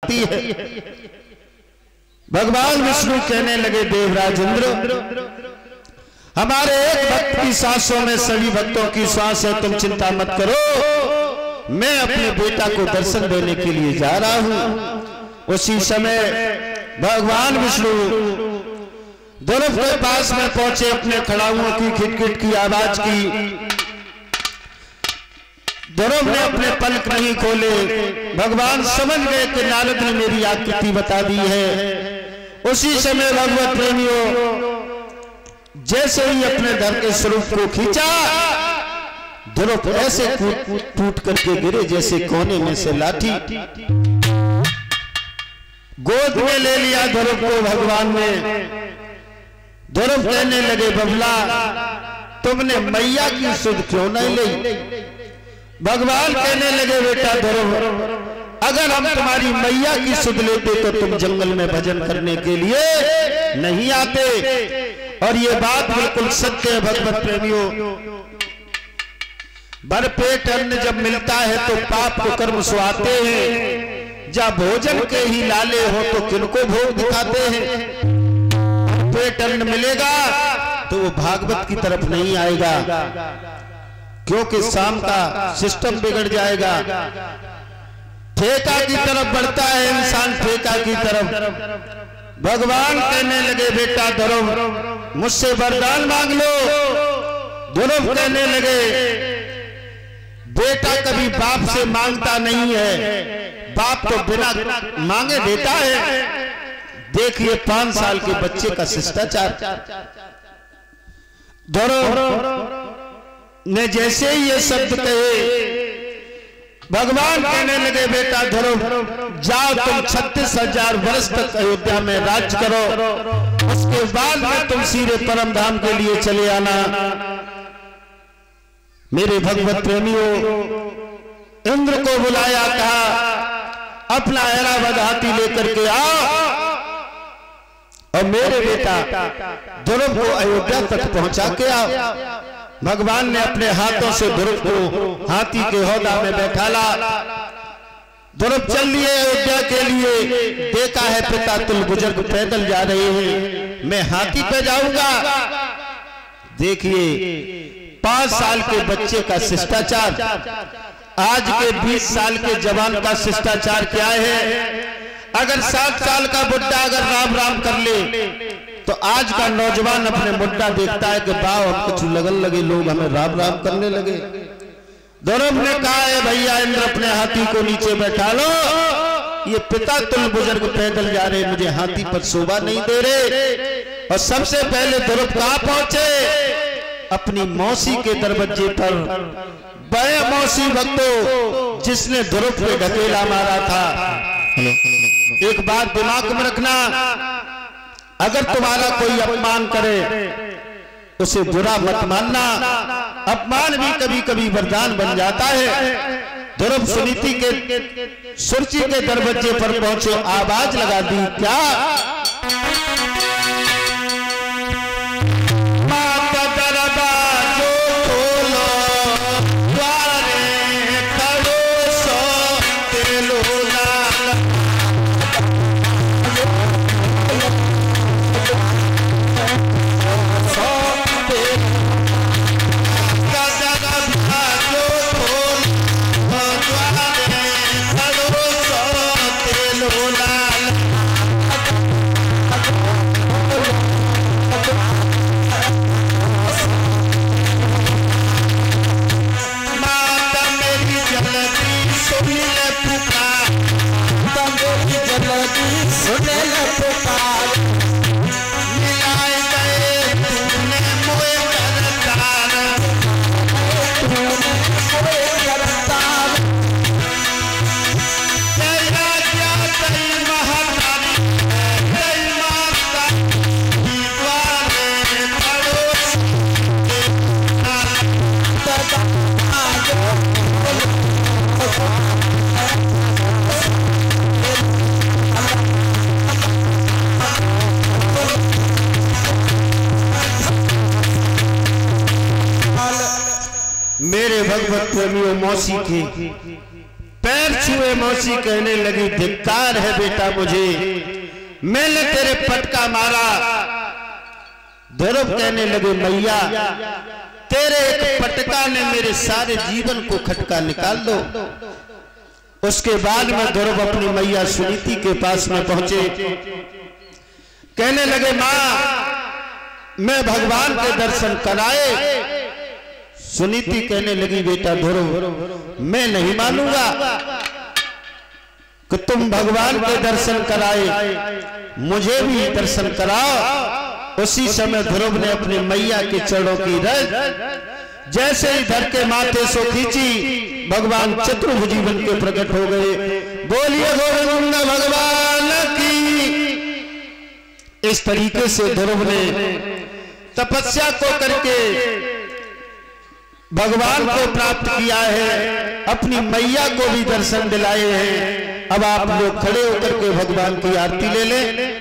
सकती है। भगवान विष्णु कहने लगे, देवराज इंद्र, हमारे एक भक्त की सांसों में सभी भक्तों की सांस है, तुम चिंता मत करो, मैं अपने बेटा को दर्शन देने के लिए जा रहा हूं। उसी समय भगवान विष्णु ध्रुव के पास में पहुंचे, अपने खड़ाउओं की खिटखिट की आवाज की। ध्रुव ने अपने पलक नहीं खोले। भगवान समझ गए कि नारद ने मेरी आकृति बता दी है। उसी समय भगवत प्रेमियों जैसे ही अपने धर के स्वरूप को खींचा, ध्रुव ऐसे टूट करके गिरे जैसे कोने में से लाठी। गोद में ले लिया ध्रुव को भगवान ने। ध्रुव कहने लगे, बबला तुमने मैया की सुध क्यों नहीं ली? भगवान कहने लगे, बेटा ध्रुव, अगर हम तुम्हारी मैया की सुध लेते तो तुम जंगल में भजन करने के लिए नहीं आते। और ये बात बिल्कुल सत्य है भगवत प्रेमियों। भरपेट अन्न जब मिलता है तो पाप को कर्म सुहाते हैं। जब भोजन के ही लाले हो तो किनको भोग दिखाते हैं। पेट अन्न मिलेगा तो वो भागवत की तरफ नहीं आएगा, क्योंकि शाम का सिस्टम बिगड़ जाएगा। ठेका की तरफ बढ़ता है इंसान, ठेका की तरफ। भगवान कहने लगे, बेटा ध्रुव मुझसे वरदान मांग लो। ध्रुव कहने लगे, बेटा कभी बाप से मांगता नहीं है, बाप तो बिना मांगे देता है। देखिए 5 साल के बच्चे का शिष्टाचार। ध्रुव ने जैसे ही ये शब्द कहे, भगवान कहने लगे, बेटा ध्रुव जाओ, तुम 36,000 वर्ष तक अयोध्या में राज करो, उसके बाद में तुम सीधे परम धाम के लिए चले आना। मेरे भगवत प्रेमियों, इंद्र को बुलाया, कहा अपना ऐरावत हाथी लेकर के आओ और मेरे बेटा ध्रुव को अयोध्या तक पहुंचा के आओ। भगवान ने अपने हाथों से ध्रुव को हाथी के हौदा में बैठाला। ध्रुव चल लिए अयोध्या के लिए। देखा है पिता तुल बुजुर्ग पैदल जा रहे हैं, मैं हाथी पे जाऊंगा। देखिए 5 साल के बच्चे का शिष्टाचार, आज के 20 साल के जवान का शिष्टाचार क्या है? अगर 7 साल का बुड्ढा अगर राम राम कर ले तो आज का नौजवान अपने बुड्ढा देखता है कि बाव हम कुछ लगन लगे, लोग हमें राम राम करने लगे। ध्रुव ने कहा है, भैया इंद्र अपने हाथी को नीचे बैठा लो, ये पिता तुल बुजुर्ग पैदल जा रहे, मुझे हाथी पर शोभा नहीं दे रहे। और सबसे पहले ध्रुव कहां पहुंचे? अपनी मौसी के दरवाजे पर। बड़े मौसी भक्तों जिसने ध्रुव पे ढकेला मारा था। एक बात दिमाग में रखना, अगर तुम्हारा कोई अपमान करे उसे बुरा मत मानना। अपमान भी कभी कभी वरदान बन जाता है। ध्रुव सुनीति के सुरची के दरवाजे पर पहुंचे, आवाज लगा दी, क्या माता दरवाजो खोलो, द्वारे खड़ो सो तेलो लाल। मेरे भगवत प्रेमियों, मौसी की पैर छुए मौसी कहने लगी धिक्कार है बेटा मुझे, मैंने तेरे पटका मारा। ध्रुव कहने लगे मैया तेरे एक पटका ने मेरे सारे जीवन को खटका निकाल दो। उसके बाद में ध्रुव अपनी मैया सुनीति के पास में पहुंचे, कहने लगे मां मैं भगवान के दर्शन कराए। सुनीति कहने लगी बेटा ध्रुव मैं नहीं मानूंगा कि तुम भगवान के दर्शन कराए, मुझे भी दर्शन कराओ। उसी समय ध्रुव ने अपनी मैया के चरणों की रज जैसे ही धर के माथे सो खींची, भगवान चतुर्भुजी बन के प्रकट हो गए। बोलिए गोविंद भगवान की। इस तरीके से ध्रुव ने तपस्या को करके भगवान को प्राप्त किया है, अपनी मैया को भी दर्शन दिलाए हैं। अब आप लोग खड़े होकर के भगवान की आरती ले लें।